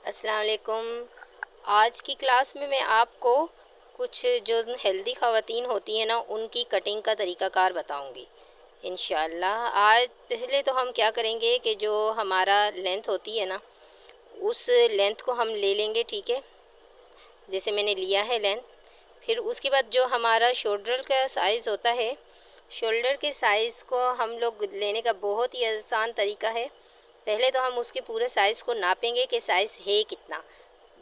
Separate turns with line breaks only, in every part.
अस्सलाम वालेकुम। आज की क्लास में मैं आपको कुछ जो हेल्दी ख़वातीन होती हैं ना, उनकी कटिंग का तरीक़ाकार बताऊंगी इंशाअल्लाह। आज पहले तो हम क्या करेंगे कि जो हमारा लेंथ होती है ना, उस लेंथ को हम ले लेंगे, ठीक है, जैसे मैंने लिया है लेंथ। फिर उसके बाद जो हमारा शोल्डर का साइज़ होता है, शोल्डर के साइज़ को हम लोग लेने का बहुत ही आसान तरीका है। पहले तो हम उसके पूरे साइज़ को नापेंगे कि साइज़ है कितना।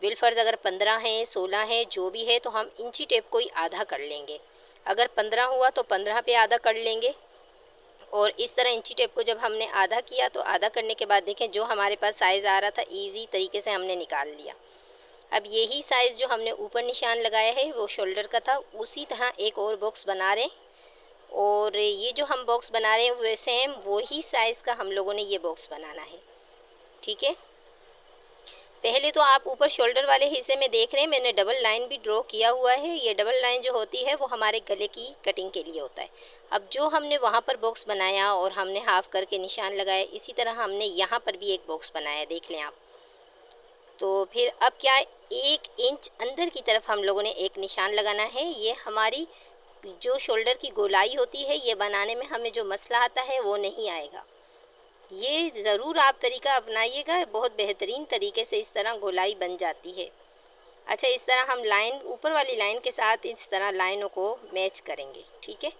बिलफ़र्ज़ अगर 15 है, 16 है, जो भी है, तो हम इंची टेप को ही आधा कर लेंगे। अगर 15 हुआ तो 15 पे आधा कर लेंगे। और इस तरह इंची टेप को जब हमने आधा किया तो आधा करने के बाद देखें जो हमारे पास साइज़ आ रहा था, ईज़ी तरीके से हमने निकाल लिया। अब यही साइज़ जो हमने ऊपर निशान लगाया है वो शोल्डर का था, उसी तरह एक और बॉक्स बना रहे हैं। और ये जो हम बॉक्स बना रहे हैं वो सेम वही साइज़ का हम लोगों ने ये बॉक्स बनाना है, ठीक है। पहले तो आप ऊपर शोल्डर वाले हिस्से में देख रहे हैं मैंने डबल लाइन भी ड्रॉ किया हुआ है। ये डबल लाइन जो होती है वो हमारे गले की कटिंग के लिए होता है। अब जो हमने वहाँ पर बॉक्स बनाया और हमने हाफ़ करके निशान लगाया, इसी तरह हमने यहाँ पर भी एक बॉक्स बनाया, देख लें आप। तो फिर अब क्या, 1 इंच अंदर की तरफ हम लोगों ने एक निशान लगाना है। ये हमारी जो शोल्डर की गोलाई होती है, ये बनाने में हमें जो मसला आता है वो नहीं आएगा। ये ज़रूर आप तरीका अपनाइएगा, बहुत बेहतरीन तरीके से इस तरह गोलाई बन जाती है। अच्छा, इस तरह हम लाइन, ऊपर वाली लाइन के साथ इस तरह लाइनों को मैच करेंगे, ठीक है।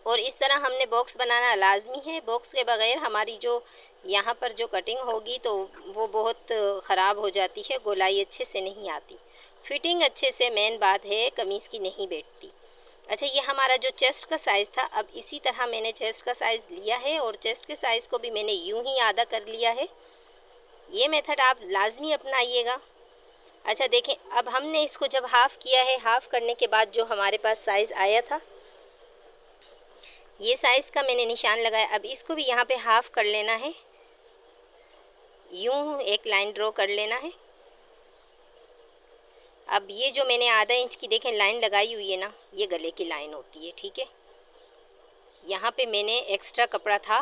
और इस तरह हमने बॉक्स बनाना लाजमी है। बॉक्स के बग़ैर हमारी जो यहाँ पर जो कटिंग होगी तो वो बहुत ख़राब हो जाती है, गोलाई अच्छे से नहीं आती, फिटिंग अच्छे से मेन बात है कमीज़ की नहीं बैठती। अच्छा, ये हमारा जो चेस्ट का साइज़ था, अब इसी तरह मैंने चेस्ट का साइज़ लिया है और चेस्ट के साइज़ को भी मैंने यूं ही आधा कर लिया है। ये मेथड आप लाजमी अपनाइएगा। अच्छा देखें, अब हमने इसको जब हाफ़ किया है, हाफ़ करने के बाद जो हमारे पास साइज़ आया था, ये साइज़ का मैंने निशान लगाया। अब इसको भी यहाँ पे हाफ़ कर लेना है, यूं एक लाइन ड्रॉ कर लेना है। अब ये जो मैंने आधा इंच की देखें लाइन लगाई हुई है ना, ये गले की लाइन होती है, ठीक है। यहाँ पे मैंने एक्स्ट्रा कपड़ा था,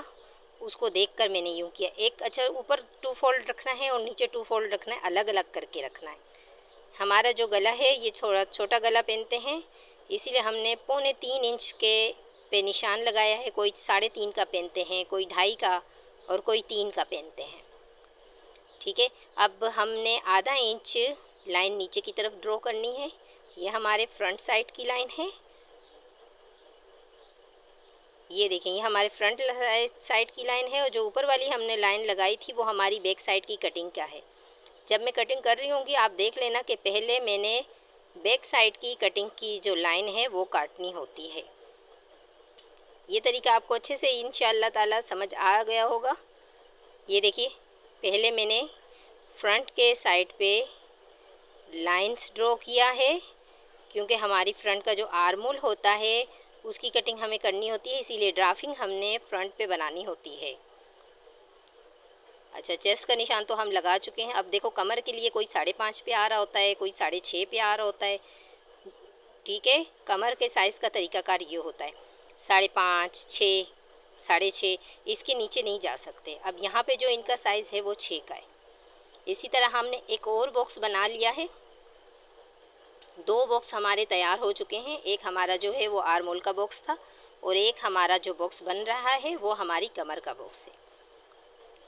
उसको देखकर मैंने यूं किया। एक, अच्छा, ऊपर 2 फोल्ड रखना है और नीचे 2 फोल्ड रखना है, अलग अलग करके रखना है। हमारा जो गला है ये थोड़ा छोटा गला पहनते हैं, इसीलिए हमने 2.25 इंच के पे निशान लगाया है। कोई 3.5 का पहनते हैं, कोई 2.5 का और कोई 3 का पहनते हैं, ठीक है। अब हमने आधा इंच लाइन नीचे की तरफ ड्रॉ करनी है। ये हमारे फ्रंट साइड की लाइन है, ये देखें, ये हमारे फ्रंट साइड की लाइन है। और जो ऊपर वाली हमने लाइन लगाई थी वो हमारी बैक साइड की कटिंग का है। जब मैं कटिंग कर रही होंगी आप देख लेना कि पहले मैंने बैक साइड की कटिंग की जो लाइन है वो काटनी होती है। ये तरीका आपको अच्छे से इंशाअल्लाह ताला समझ आ गया होगा। ये देखिए, पहले मैंने फ्रंट के साइड पे लाइंस ड्रॉ किया है, क्योंकि हमारी फ्रंट का जो आर्मोल होता है उसकी कटिंग हमें करनी होती है, इसीलिए ड्राफिंग हमने फ्रंट पे बनानी होती है। अच्छा, चेस्ट का निशान तो हम लगा चुके हैं। अब देखो, कमर के लिए कोई 5.5 पे आ रहा होता है, कोई 6.5 पे आ रहा होता है, ठीक है। कमर के साइज़ का तरीकाकार ये होता है, 5.5, 6, 6.5, इसके नीचे नहीं जा सकते। अब यहाँ पे जो इनका साइज़ है वो 6 का है। इसी तरह हमने एक और बॉक्स बना लिया है। 2 बॉक्स हमारे तैयार हो चुके हैं। एक हमारा जो है वो आर्मोल का बॉक्स था और एक हमारा जो बॉक्स बन रहा है वो हमारी कमर का बॉक्स है।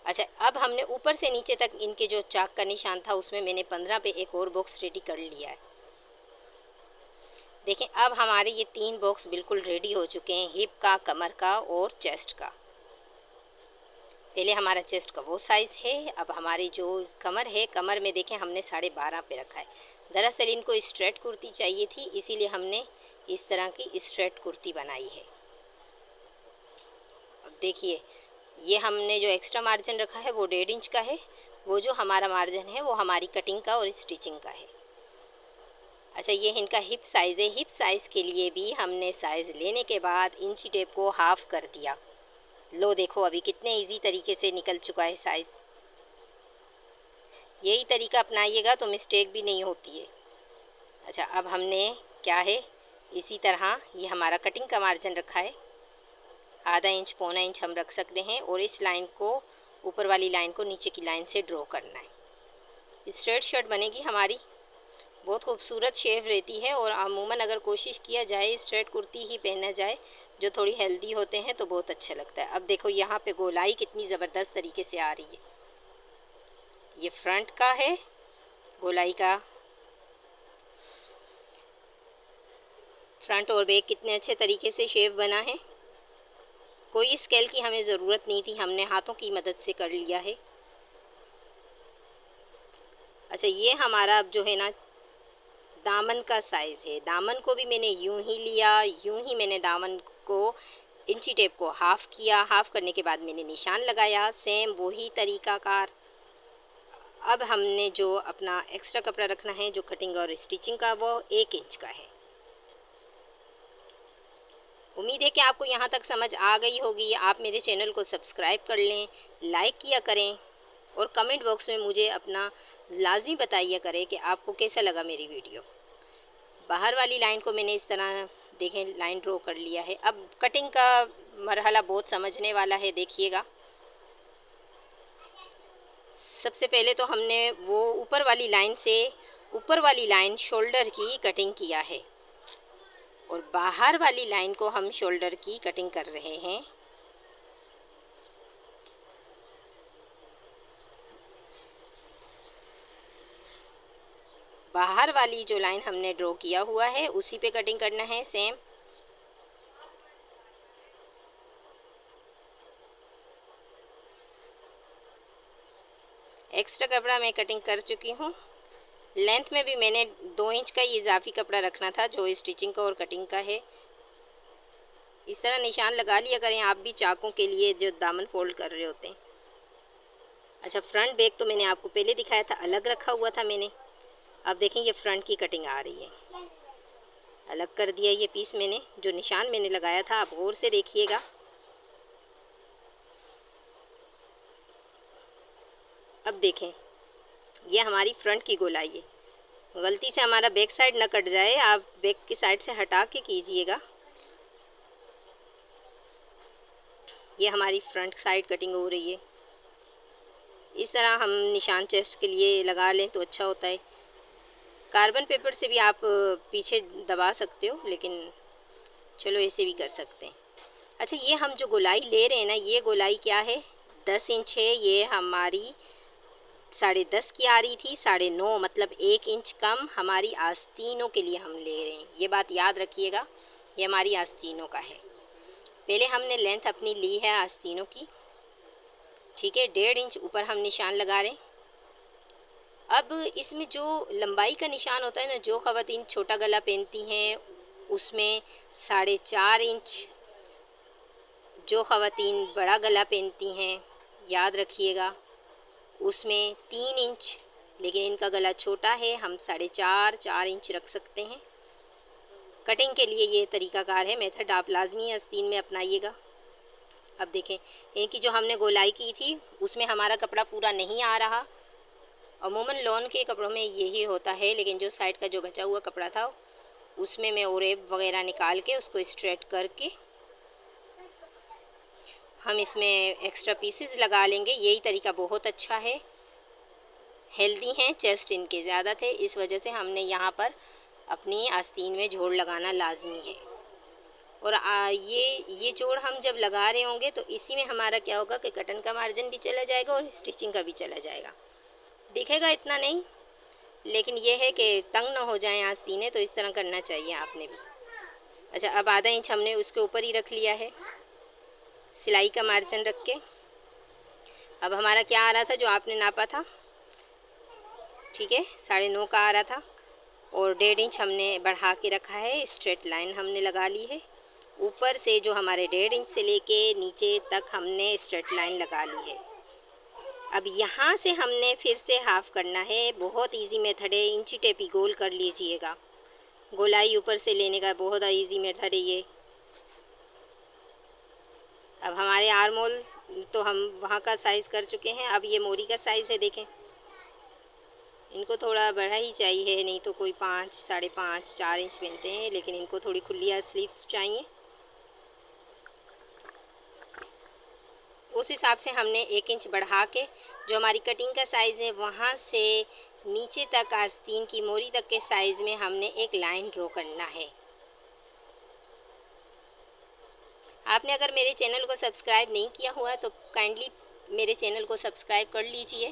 अच्छा, अब हमने ऊपर से नीचे तक इनके जो चाक का निशान था उसमें मैंने 15 पे एक और बॉक्स रेडी कर लिया है। देखें, अब हमारे ये 3 बॉक्स बिल्कुल रेडी हो चुके हैं, हिप का, कमर का और चेस्ट का। पहले हमारा चेस्ट का वो साइज़ है। अब हमारी जो कमर है, कमर में देखें हमने 12.5 पे रखा है। दरअसल इनको स्ट्रेट कुर्ती चाहिए थी, इसीलिए हमने इस तरह की स्ट्रेट कुर्ती बनाई है। अब देखिए, ये हमने जो एक्स्ट्रा मार्जिन रखा है वो 1.5 इंच का है। वो जो हमारा मार्जिन है वो हमारी कटिंग का और स्टिचिंग का है। अच्छा, ये इनका हिप साइज़ है। हिप साइज़ के लिए भी हमने साइज़ लेने के बाद इंची टेप को हाफ़ कर दिया। लो देखो, अभी कितने इजी तरीके से निकल चुका है साइज़। यही तरीका अपनाइएगा तो मिस्टेक भी नहीं होती है। अच्छा, अब हमने क्या है, इसी तरह ये हमारा कटिंग का मार्जिन रखा है, आधा इंच, 1.25 इंच हम रख सकते हैं। और इस लाइन को, ऊपर वाली लाइन को नीचे की लाइन से ड्रॉ करना है। स्ट्रेट शर्ट बनेगी हमारी, बहुत खूबसूरत शेप रहती है। और अमूमन अगर कोशिश किया जाए स्ट्रेट कुर्ती ही पहना जाए जो थोड़ी हेल्दी होते हैं तो बहुत अच्छा लगता है। अब देखो यहाँ पे गोलाई कितनी ज़बरदस्त तरीके से आ रही है। ये फ्रंट का है गोलाई का, फ्रंट और बैक कितने अच्छे तरीके से शेप बना है। कोई स्केल की हमें ज़रूरत नहीं थी, हमने हाथों की मदद से कर लिया है। अच्छा, ये हमारा अब जो है ना दामन का साइज़ है। दामन को भी मैंने यूं ही लिया, यूं ही मैंने दामन को इंची टेप को हाफ़ किया। हाफ़ करने के बाद मैंने निशान लगाया, सेम वही तरीकाकार। अब हमने जो अपना एक्स्ट्रा कपड़ा रखना है जो कटिंग और स्टिचिंग का, वो 1 इंच का है। उम्मीद है कि आपको यहाँ तक समझ आ गई होगी। आप मेरे चैनल को सब्सक्राइब कर लें, लाइक किया करें और कमेंट बॉक्स में मुझे अपना लाजमी बताइए करें कि आपको कैसा लगा मेरी वीडियो। बाहर वाली लाइन को मैंने इस तरह देखें लाइन ड्रॉ कर लिया है। अब कटिंग का मरहला बहुत समझने वाला है, देखिएगा। सबसे पहले तो हमने वो ऊपर वाली लाइन से ऊपर वाली लाइन शोल्डर की कटिंग किया है और बाहर वाली लाइन को हम शोल्डर की कटिंग कर रहे हैं। बाहर वाली जो लाइन हमने ड्रॉ किया हुआ है उसी पे कटिंग करना है सेम। एक्स्ट्रा कपड़ा मैं कटिंग कर चुकी हूँ। लेंथ में भी मैंने 2 इंच का इजाफी कपड़ा रखना था जो स्टिचिंग का और कटिंग का है। इस तरह निशान लगा लिया करें आप भी चाकों के लिए जो दामन फोल्ड कर रहे होते हैं। अच्छा, फ्रंट बैक तो मैंने आपको पहले दिखाया था, अलग रखा हुआ था मैंने। अब देखें ये फ्रंट की कटिंग आ रही है, अलग कर दिया ये पीस मैंने। जो निशान मैंने लगाया था आप गौर से देखिएगा। अब देखें ये हमारी फ्रंट की गोलाई है। गलती से हमारा बैक साइड ना कट जाए, आप बैक की साइड से हटा के कीजिएगा। ये हमारी फ्रंट साइड कटिंग हो रही है। इस तरह हम निशान चेस्ट के लिए लगा लें तो अच्छा होता है। कार्बन पेपर से भी आप पीछे दबा सकते हो, लेकिन चलो ऐसे भी कर सकते हैं। अच्छा, ये हम जो गोलाई ले रहे हैं ना, ये गोलाई क्या है, 10 इंच है। ये हमारी 10.5 की आ रही थी, 9.5 मतलब 1 इंच कम हमारी आस्तीनों के लिए हम ले रहे हैं। ये बात याद रखिएगा, ये हमारी आस्तीनों का है। पहले हमने लेंथ अपनी ली है आस्तीनों की, ठीक है। 1.5 इंच ऊपर हम निशान लगा रहे हैं। अब इसमें जो लंबाई का निशान होता है ना, जो ख़वातीन छोटा गला पहनती हैं उसमें 4.5 इंच, जो ख़वातीन बड़ा गला पहनती हैं याद रखिएगा उसमें 3 इंच। लेकिन इनका गला छोटा है, हम 4.5 इंच रख सकते हैं। कटिंग के लिए ये तरीकाकार है, मेथड आप लाजमी आस्तीन में अपनाइएगा। अब देखें इनकी जो हमने गोलाई की थी उसमें हमारा कपड़ा पूरा नहीं आ रहा। अमूमन लॉन के कपड़ों में यही होता है, लेकिन जो साइड का जो बचा हुआ कपड़ा था उसमें मैं ओरेब वगैरह निकाल के उसको स्ट्रेट करके हम इसमें एक्स्ट्रा पीसेस लगा लेंगे। यही तरीका बहुत अच्छा है, हेल्दी हैं, चेस्ट इनके ज़्यादा थे, इस वजह से हमने यहाँ पर अपनी आस्तीन में जोड़ लगाना लाजमी है। और ये जोड़ हम जब लगा रहे होंगे तो इसी में हमारा क्या होगा कि कटन का मार्जिन भी चला जाएगा और स्टिचिंग का भी चला जाएगा। दिखेगा इतना नहीं, लेकिन यह है कि तंग ना हो जाए आस्तीनें, तो इस तरह करना चाहिए आपने भी। अच्छा, अब आधा इंच हमने उसके ऊपर ही रख लिया है सिलाई का मार्जिन रख के। अब हमारा क्या आ रहा था जो आपने नापा था, ठीक है, 9.5 का आ रहा था और 1.5 इंच हमने बढ़ा के रखा है। स्ट्रेट लाइन हमने लगा ली है ऊपर से, जो हमारे 1.5 इंच से लेके नीचे तक हमने स्ट्रेट लाइन लगा ली है। अब यहाँ से हमने फिर से हाफ़ करना है। बहुत इजी मेथड है, इंची टेपी गोल कर लीजिएगा। गोलाई ऊपर से लेने का बहुत इजी मेथड है ये। अब हमारे आर्मोल तो हम वहाँ का साइज़ कर चुके हैं, अब ये मोरी का साइज़ है। देखें इनको थोड़ा बड़ा ही चाहिए, नहीं तो कोई 5, 5.5, 4 इंच पहनते हैं, लेकिन इनको थोड़ी खुली स्लीव्स चाहिए। उस हिसाब से हमने 1 इंच बढ़ा के जो हमारी कटिंग का साइज़ है वहाँ से नीचे तक आस्तीन की मोरी तक के साइज़ में हमने एक लाइन ड्रॉ करना है। आपने अगर मेरे चैनल को सब्सक्राइब नहीं किया हुआ है तो काइंडली मेरे चैनल को सब्सक्राइब कर लीजिए,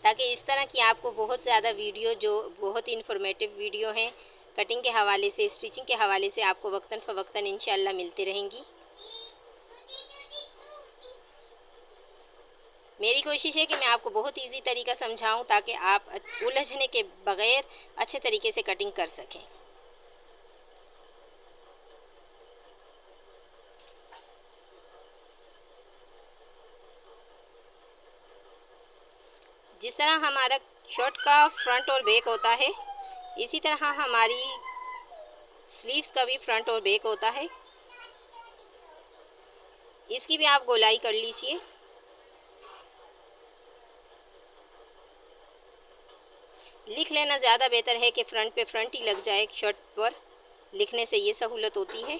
ताकि इस तरह की आपको बहुत ज़्यादा वीडियो जो बहुत ही इन्फॉर्मेटिव वीडियो हैं कटिंग के हवाले से, स्टिचिंग के हवाले से आपको वक्तन फ़वक्तन इंशाल्लाह मिलती रहेंगी। मेरी कोशिश है कि मैं आपको बहुत इजी तरीका समझाऊं ताकि आप उलझने के बग़ैर अच्छे तरीके से कटिंग कर सकें। जिस तरह हमारा शर्ट का फ्रंट और बैक होता है, इसी तरह हमारी स्लीव्स का भी फ्रंट और बैक होता है। इसकी भी आप गोलाई कर लीजिए। लिख लेना ज़्यादा बेहतर है कि फ़्रंट पे फ्रंट ही लग जाए शर्ट पर, लिखने से ये सहूलत होती है।